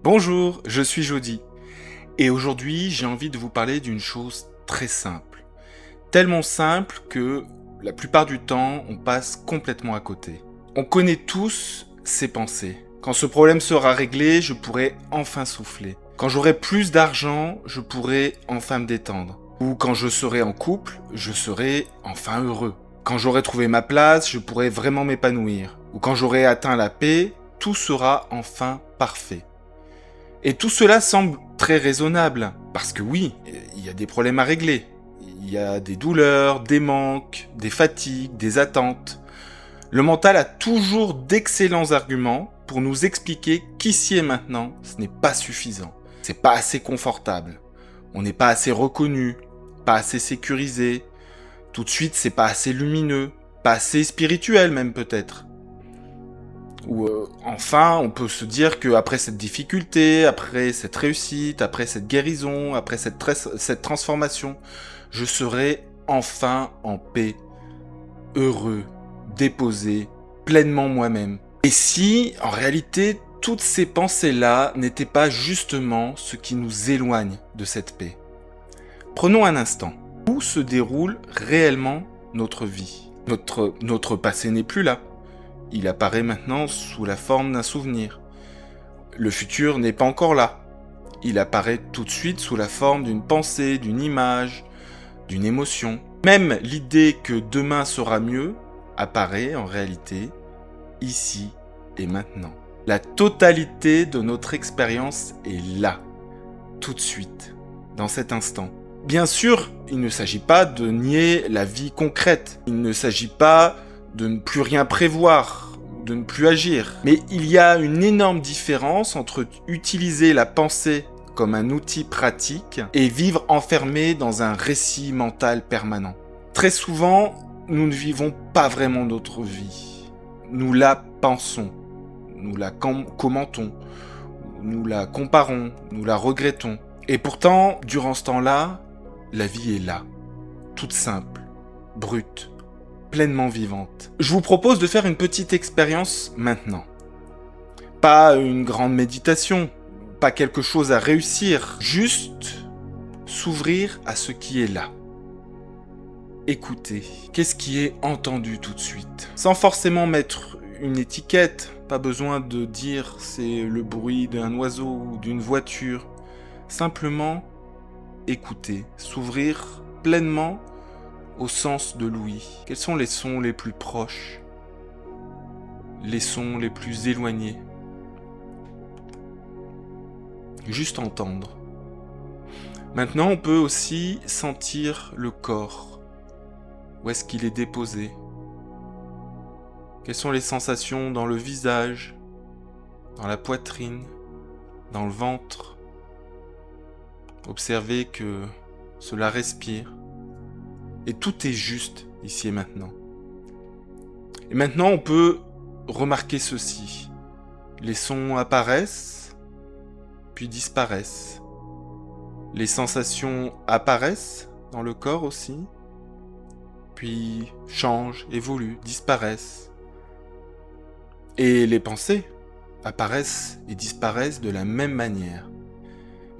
Bonjour, je suis Jody. Et aujourd'hui, j'ai envie de vous parler d'une chose très simple. Tellement simple que la plupart du temps, on passe complètement à côté. On connaît tous ces pensées. Quand ce problème sera réglé, je pourrai enfin souffler. Quand j'aurai plus d'argent, je pourrai enfin me détendre. Ou quand je serai en couple, je serai enfin heureux. Quand j'aurai trouvé ma place, je pourrai vraiment m'épanouir. Ou quand j'aurai atteint la paix, tout sera enfin parfait. Et tout cela semble très raisonnable, parce que oui, il y a des problèmes à régler. Il y a des douleurs, des manques, des fatigues, des attentes. Le mental a toujours d'excellents arguments pour nous expliquer qu'ici et maintenant, ce n'est pas suffisant. C'est pas assez confortable. On n'est pas assez reconnu, pas assez sécurisé. Tout de suite, c'est pas assez lumineux, pas assez spirituel même peut-être. Ou enfin, on peut se dire qu'après cette difficulté, après cette réussite, après cette guérison, après cette transformation, je serai enfin en paix, heureux, déposé, pleinement moi-même. Et si, en réalité, toutes ces pensées-là n'étaient pas justement ce qui nous éloigne de cette paix? Prenons un instant. Où se déroule réellement notre vie? Notre passé n'est plus là. Il apparaît maintenant sous la forme d'un souvenir. Le futur n'est pas encore là. Il apparaît tout de suite sous la forme d'une pensée, d'une image, d'une émotion. Même l'idée que demain sera mieux apparaît en réalité ici et maintenant. La totalité de notre expérience est là, tout de suite, dans cet instant. Bien sûr, il ne s'agit pas de nier la vie concrète. Il ne s'agit pas de ne plus rien prévoir, de ne plus agir. Mais il y a une énorme différence entre utiliser la pensée comme un outil pratique et vivre enfermé dans un récit mental permanent. Très souvent, nous ne vivons pas vraiment notre vie. Nous la pensons, nous la commentons, nous la comparons, nous la regrettons. Et pourtant, durant ce temps-là, la vie est là, toute simple, brute, pleinement vivante. Je vous propose de faire une petite expérience maintenant. Pas une grande méditation, pas quelque chose à réussir, juste s'ouvrir à ce qui est là. Écoutez, qu'est-ce qui est entendu tout de suite? Sans forcément mettre une étiquette, pas besoin de dire c'est le bruit d'un oiseau ou d'une voiture. Simplement écouter, s'ouvrir pleinement au sens de l'ouïe. Quels sont les sons les plus proches? Les sons les plus éloignés? Juste entendre. Maintenant, on peut aussi sentir le corps. Où est-ce qu'il est déposé? Quelles sont les sensations dans le visage, dans la poitrine, dans le ventre? Observez que cela respire. Et tout est juste ici et maintenant. Et maintenant, on peut remarquer ceci. Les sons apparaissent, puis disparaissent. Les sensations apparaissent dans le corps aussi, puis changent, évoluent, disparaissent. Et les pensées apparaissent et disparaissent de la même manière.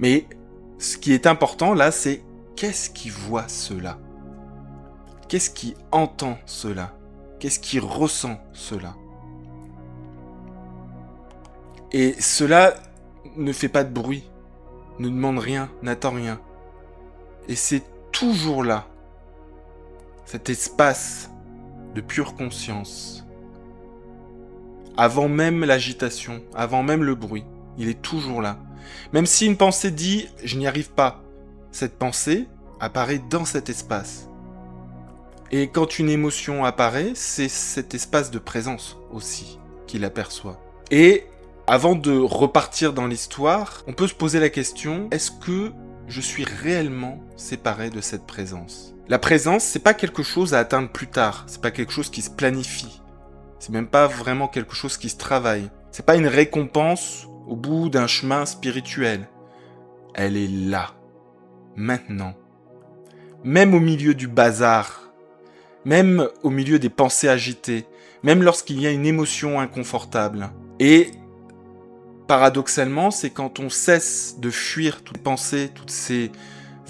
Mais ce qui est important là, c'est qu'est-ce qui voit cela? Qu'est-ce qui entend cela? Qu'est-ce qui ressent cela? Et cela ne fait pas de bruit, ne demande rien, n'attend rien. Et c'est toujours là, cet espace de pure conscience. Avant même l'agitation, avant même le bruit, il est toujours là. Même si une pensée dit « je n'y arrive pas », cette pensée apparaît dans cet espace. Et quand une émotion apparaît, c'est cet espace de présence aussi qu'il aperçoit. Et avant de repartir dans l'histoire, on peut se poser la question, est-ce que je suis réellement séparé de cette présence? La présence, c'est pas quelque chose à atteindre plus tard, c'est pas quelque chose qui se planifie. C'est même pas vraiment quelque chose qui se travaille. C'est pas une récompense au bout d'un chemin spirituel. Elle est là, maintenant. Même au milieu du bazar, même au milieu des pensées agitées, même lorsqu'il y a une émotion inconfortable. Et paradoxalement, c'est quand on cesse de fuir toutes les pensées, toutes ces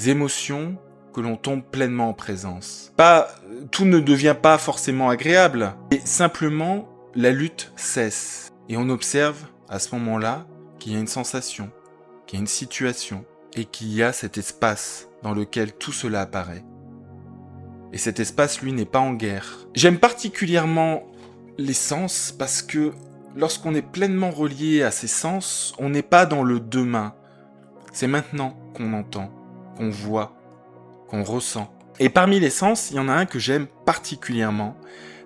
émotions, que l'on tombe pleinement en présence. Tout ne devient pas forcément agréable, et simplement la lutte cesse. Et on observe à ce moment-là qu'il y a une sensation, qu'il y a une situation, et qu'il y a cet espace dans lequel tout cela apparaît. Et cet espace, lui, n'est pas en guerre. J'aime particulièrement les sens parce que lorsqu'on est pleinement relié à ces sens, on n'est pas dans le demain. C'est maintenant qu'on entend, qu'on voit, qu'on ressent. Et parmi les sens, il y en a un que j'aime particulièrement,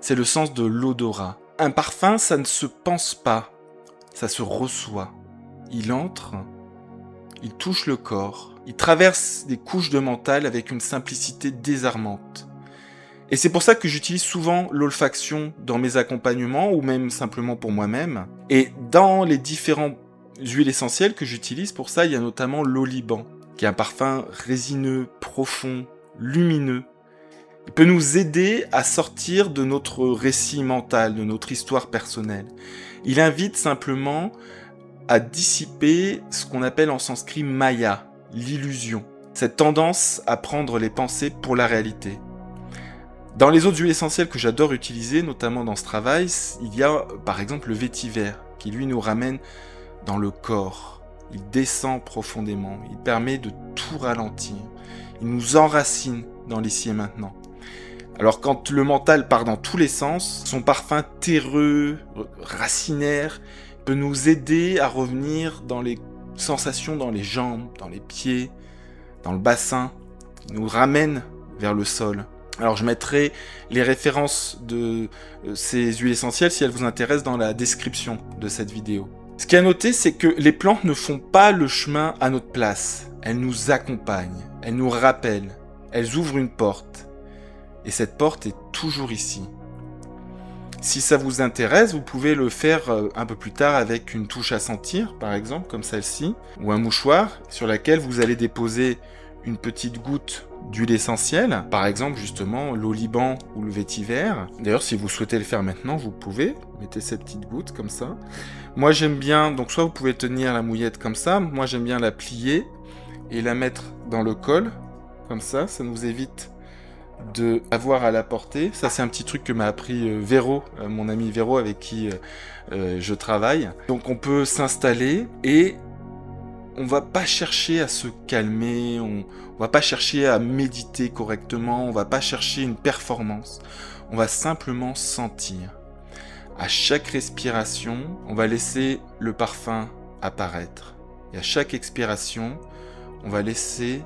c'est le sens de l'odorat. Un parfum, ça ne se pense pas, ça se reçoit. Il entre, il touche le corps, il traverse des couches de mental avec une simplicité désarmante. Et c'est pour ça que j'utilise souvent l'olfaction dans mes accompagnements ou même simplement pour moi-même. Et dans les différentes huiles essentielles que j'utilise pour ça, il y a notamment l'oliban, qui est un parfum résineux, profond, lumineux. Il peut nous aider à sortir de notre récit mental, de notre histoire personnelle. Il invite simplement à dissiper ce qu'on appelle en sanskrit maya, l'illusion. Cette tendance à prendre les pensées pour la réalité. Dans les autres huiles essentielles que j'adore utiliser, notamment dans ce travail, il y a par exemple le vétiver, qui lui nous ramène dans le corps. Il descend profondément, il permet de tout ralentir. Il nous enracine dans l'ici et maintenant. Alors quand le mental part dans tous les sens, son parfum terreux, racinaire, peut nous aider à revenir dans les sensations dans les jambes, dans les pieds, dans le bassin. Il nous ramène vers le sol. Alors je mettrai les références de ces huiles essentielles si elles vous intéressent dans la description de cette vidéo. Ce qu'il y a à noter, c'est que les plantes ne font pas le chemin à notre place. Elles nous accompagnent, elles nous rappellent, elles ouvrent une porte. Et cette porte est toujours ici. Si ça vous intéresse, vous pouvez le faire un peu plus tard avec une touche à sentir, par exemple, comme celle-ci, ou un mouchoir sur laquelle vous allez déposer une petite goutte d'huile essentielle, par exemple justement l'oliban ou le vétiver. D'ailleurs, si vous souhaitez le faire maintenant, vous pouvez. Mettez cette petite goutte comme ça. Moi, j'aime bien, donc soit vous pouvez tenir la mouillette comme ça, moi j'aime bien la plier et la mettre dans le col, comme ça nous évite de l'avoir à la portée. Ça, c'est un petit truc que m'a appris Véro, mon ami Véro avec qui je travaille. Donc on peut s'installer et on va pas chercher à se calmer, on va pas chercher à méditer correctement, on va pas chercher une performance. On va simplement sentir. À chaque respiration, on va laisser le parfum apparaître. Et à chaque expiration, on va laisser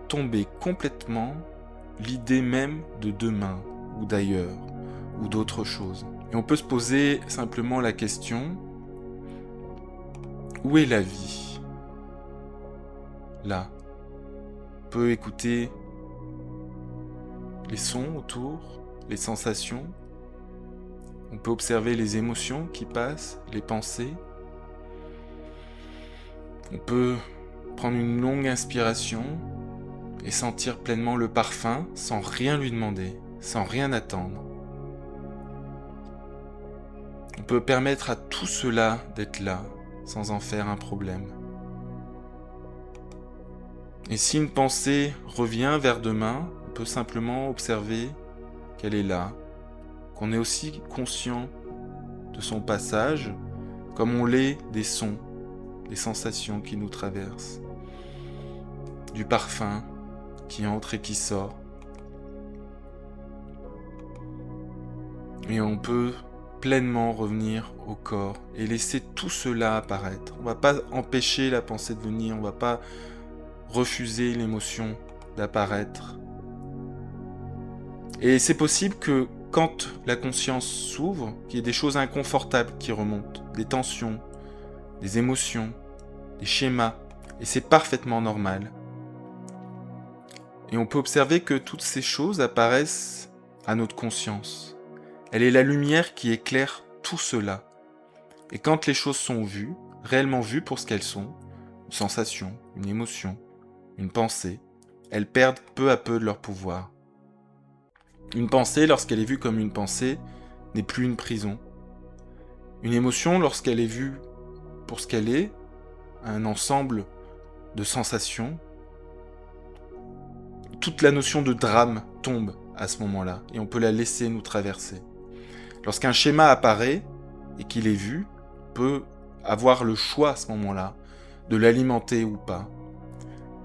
tomber complètement l'idée même de demain, ou d'ailleurs, ou d'autre chose. Et on peut se poser simplement la question, où est la vie ? Là. On peut écouter les sons autour, les sensations. On peut observer les émotions qui passent, les pensées. On peut prendre une longue inspiration et sentir pleinement le parfum sans rien lui demander, sans rien attendre. On peut permettre à tout cela d'être là, sans en faire un problème. Et si une pensée revient vers demain, on peut simplement observer qu'elle est là, qu'on est aussi conscient de son passage, comme on l'est des sons, des sensations qui nous traversent, du parfum qui entre et qui sort. Et on peut pleinement revenir au corps et laisser tout cela apparaître. On ne va pas empêcher la pensée de venir, on ne va pas refuser l'émotion d'apparaître. Et c'est possible que quand la conscience s'ouvre, qu'il y ait des choses inconfortables qui remontent, des tensions, des émotions, des schémas, et c'est parfaitement normal. Et on peut observer que toutes ces choses apparaissent à notre conscience. Elle est la lumière qui éclaire tout cela. Et quand les choses sont vues, réellement vues pour ce qu'elles sont, une sensation, une émotion, une pensée, elles perdent peu à peu de leur pouvoir. Une pensée, lorsqu'elle est vue comme une pensée, n'est plus une prison. Une émotion, lorsqu'elle est vue pour ce qu'elle est, un ensemble de sensations, toute la notion de drame tombe à ce moment-là, et on peut la laisser nous traverser. Lorsqu'un schéma apparaît, et qu'il est vu, on peut avoir le choix à ce moment-là, de l'alimenter ou pas.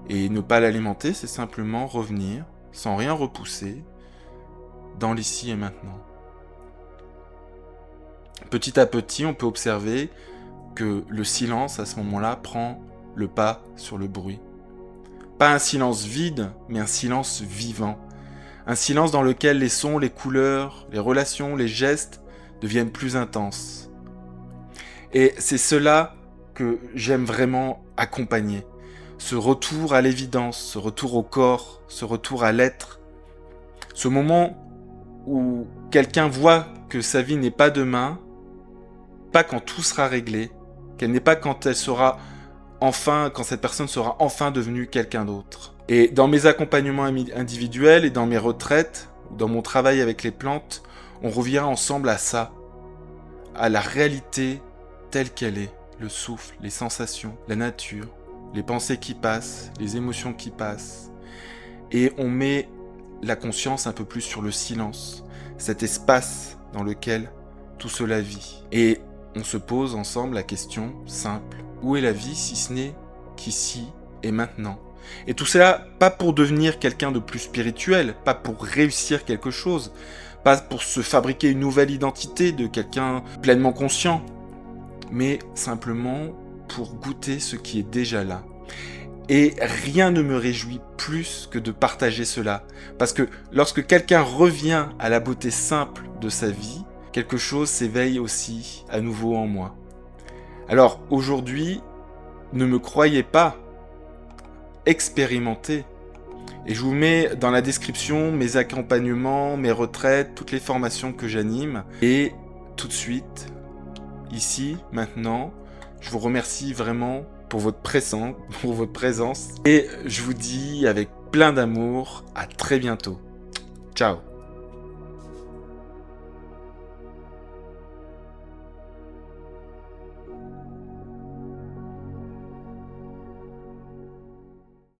Et ne pas l'alimenter, c'est simplement revenir, sans rien repousser, dans l'ici et maintenant. Petit à petit, on peut observer que le silence, à ce moment-là, prend le pas sur le bruit. Pas un silence vide, mais un silence vivant. Un silence dans lequel les sons, les couleurs, les relations, les gestes deviennent plus intenses. Et c'est cela que j'aime vraiment accompagner. Ce retour à l'évidence, ce retour au corps, ce retour à l'être. Ce moment où quelqu'un voit que sa vie n'est pas demain, pas quand tout sera réglé, qu'elle n'est pas quand elle sera enfin, quand cette personne sera enfin devenue quelqu'un d'autre. Et dans mes accompagnements individuels et dans mes retraites, dans mon travail avec les plantes, on revient ensemble à ça, à la réalité telle qu'elle est, le souffle, les sensations, la nature, les pensées qui passent, les émotions qui passent. Et on met la conscience un peu plus sur le silence, cet espace dans lequel tout cela vit. Et on se pose ensemble la question simple, où est la vie si ce n'est qu'ici et maintenant? Et tout cela, pas pour devenir quelqu'un de plus spirituel, pas pour réussir quelque chose, pas pour se fabriquer une nouvelle identité de quelqu'un pleinement conscient, mais simplement pour goûter ce qui est déjà là. Et rien ne me réjouit plus que de partager cela, parce que lorsque quelqu'un revient à la beauté simple de sa vie, quelque chose s'éveille aussi à nouveau en moi. Alors aujourd'hui, ne me croyez pas, expérimentez. Et je vous mets dans la description mes accompagnements, mes retraites, toutes les formations que j'anime. Et tout de suite, ici, maintenant, je vous remercie vraiment pour votre présence. Et je vous dis avec plein d'amour, à très bientôt. Ciao.